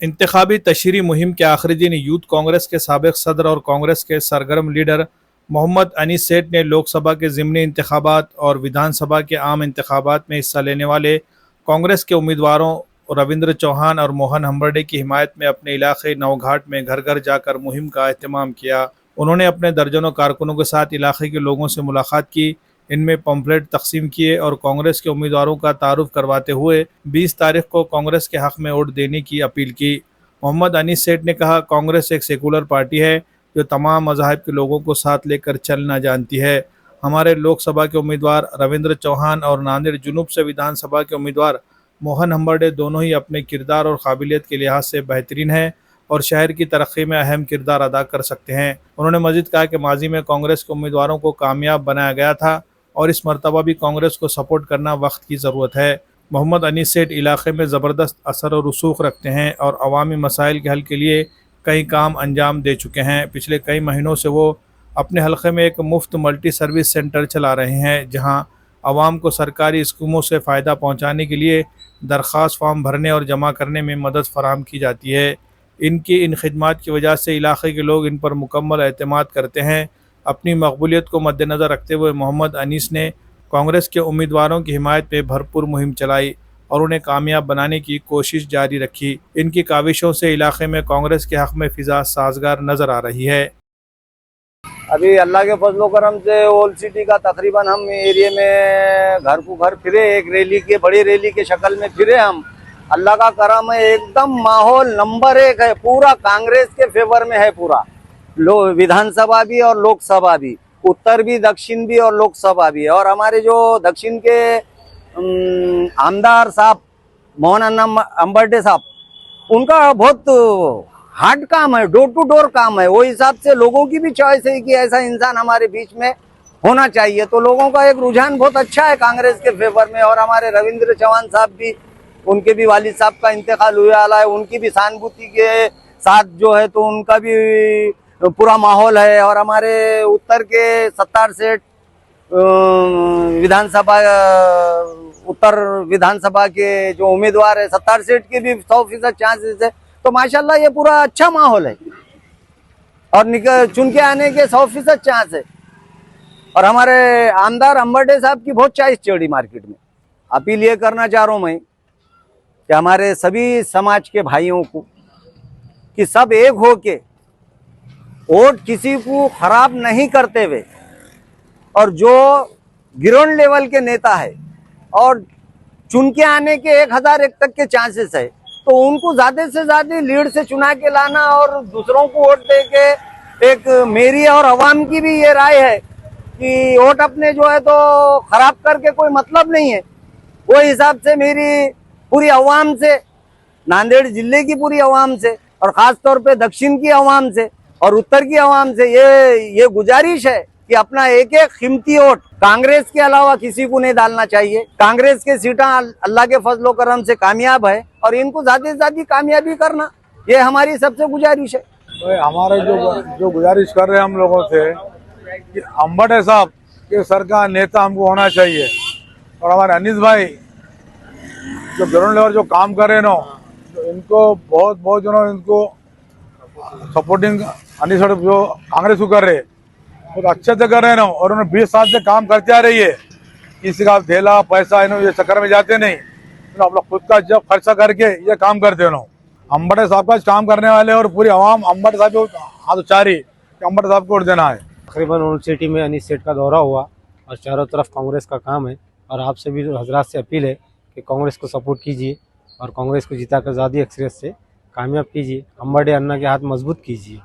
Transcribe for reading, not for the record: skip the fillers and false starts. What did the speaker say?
इंतखाबी तशरीह मुहिम के आखिरी दिन यूथ कांग्रेस के साबिक सदर और कांग्रेस के सरगर्म लीडर मोहम्मद अनीस सेठ ने लोकसभा के ज़िमनी इंतखाबात और विधानसभा के आम इंतखाबात में हिस्सा लेने वाले कांग्रेस के उम्मीदवारों रविंद्र चौहान और मोहन हम्बर्डे की हिमायत में अपने इलाके नौघाट में घर घर जाकर मुहिम का एहतमाम किया। उन्होंने अपने दर्जनों कारकुनों के साथ इलाके के लोगों से मुलाकात की, इनमें पम्फलेट तकसीम किए और कांग्रेस के उम्मीदवारों का तारुफ करवाते हुए 20 तारीख को कांग्रेस के हक़ में वोट देने की अपील की। मोहम्मद अनीस सेठ ने कहा, कांग्रेस एक सेकुलर पार्टी है जो तमाम मज़ाहिब के लोगों को साथ लेकर चलना जानती है। हमारे लोकसभा के उम्मीदवार रविंद्र चौहान और नांदेड़ जुनूब से विधानसभा के उम्मीदवार मोहन हम्बर्डे दोनों ही अपने किरदार और काबिलियत के लिहाज से बेहतरीन हैं और शहर की तरक्की में अहम किरदार अदा कर सकते हैं। उन्होंने मज़ीद कहा कि माजी में कांग्रेस के उम्मीदवारों को कामयाब बनाया गया था और इस मरतबा भी कांग्रेस को सपोर्ट करना वक्त की ज़रूरत है। मोहम्मद अनीस सेठ इलाके में ज़बरदस्त असर और रसूख रखते हैं और अवामी मसाइल के हल के लिए कई काम अंजाम दे चुके हैं। पिछले कई महीनों से वो अपने हलके में एक मुफ्त मल्टी सर्विस सेंटर चला रहे हैं, जहां आवाम को सरकारी स्कीमों से फ़ायदा पहुंचाने के लिए दरख्वास्त फॉर्म भरने और जमा करने में मदद फराहम की जाती है। इनकी इन खिदमात की वजह से इलाके के लोग इन पर मुकम्मल एतमाद करते हैं। अपनी मकबूलियत को मद्देनज़र रखते हुए मोहम्मद अनीस ने कांग्रेस के उम्मीदवारों की हिमायत में भरपूर मुहिम चलाई और उन्हें कामयाब बनाने की कोशिश जारी रखी। इनकी काविशों से इलाके में कांग्रेस के हक़ में फ़िज़ा साजगार नज़र आ रही है। अभी अल्लाह के फजलो करम से ओल्ड सिटी का तकरीबन हम एरिया में घर को घर फिरे, एक रैली के बड़ी रैली के शक्ल में फिरे हम। अल्लाह का करम है, एकदम माहौल नंबर 1 है, पूरा कांग्रेस के फेवर में है। पूरा विधानसभा भी और लोकसभा भी, उत्तर भी दक्षिण भी और लोकसभा भी। और हमारे जो दक्षिण के आमदार साहब मोहन हम्बर्डे साहब, उनका बहुत हार्ड काम है, डोर टू डोर काम है। वो हिसाब से लोगों की भी चॉइस है कि ऐसा इंसान हमारे बीच में होना चाहिए। तो लोगों का एक रुझान बहुत अच्छा है कांग्रेस के फेवर में। और हमारे रविंद्र चौहान साहब भी, उनके भी वालिद साहब का इंतकाल हुआ है, उनकी भी सहानुभूति के साथ जो है तो उनका भी पूरा माहौल है। और हमारे उत्तर के सत्तार सेठ विधानसभा, उत्तर विधानसभा के जो उम्मीदवार है सत्तार सेठ के भी 100% चांसेस है। तो माशाल्लाह ये पूरा अच्छा माहौल है और चुन के आने के 100% चांस है। और हमारे आमदार हम्बर्डे साहब की बहुत चॉइस चढ़ी मार्केट में। अपील ये करना चाह रहा हूँ मैं कि हमारे सभी समाज के भाइयों को कि सब एक हो के वोट किसी को खराब नहीं करते हुए, और जो ग्राउंड लेवल के नेता है और चुन के आने के 1001 तक के चांसेस है, तो उनको ज्यादा से ज्यादा लीड से चुना के लाना और दूसरों को वोट दे के, एक मेरी और अवाम की भी ये राय है कि वोट अपने जो है तो खराब करके कोई मतलब नहीं है। वो हिसाब से मेरी पूरी अवाम से, नांदेड़ जिले की पूरी अवाम से और खास तौर पे दक्षिण की अवाम से और उत्तर की अवाम से ये गुजारिश है कि अपना एक एक कीमती वोट कांग्रेस के अलावा किसी को नहीं डालना चाहिए। कांग्रेस के सीटा अल्लाह के फजलो करम से कामयाब है और इनको ज्यादा से ज्यादा कामयाबी करना, ये हमारी सबसे गुजारिश है। तो हमारे जो गुजारिश कर रहे हैं हम लोगों से कि हम्बर्डे साहब के सर का नेता हमको होना चाहिए। और हमारे अनीस भाई जो ग्राउंड लेवल जो काम कर रहे हैं ना, इनको बहुत जो इनको सपोर्टिंग अनीस जो कांग्रेस को कर रहे हैं बहुत अच्छे से कर रहे हैं ना। और उन्होंने 20 साल से काम करते आ रही है। किसी का थैला पैसा इन्होंने ये चक्कर में जाते नहीं, आप लोग खुद का जब खर्चा करके ये काम करते हो। हम्बर्डे साहब का काम करने वाले और पूरी आवाम हम्बर्डे साहब को हाथ उचारी कि हम्बर्डे साहब को वोट देना है। तकरीबन ओल्ड सिटी में अनीस सेठ का दौरा हुआ और चारों तरफ कांग्रेस का काम है। और आपसे भी हजरात से अपील है कि कांग्रेस को सपोर्ट कीजिए और कांग्रेस को जिता कर ज़्यादा अक्सरियत से कामयाब कीजिए। हम्बर्डे अन्ना के हाथ मजबूत कीजिए।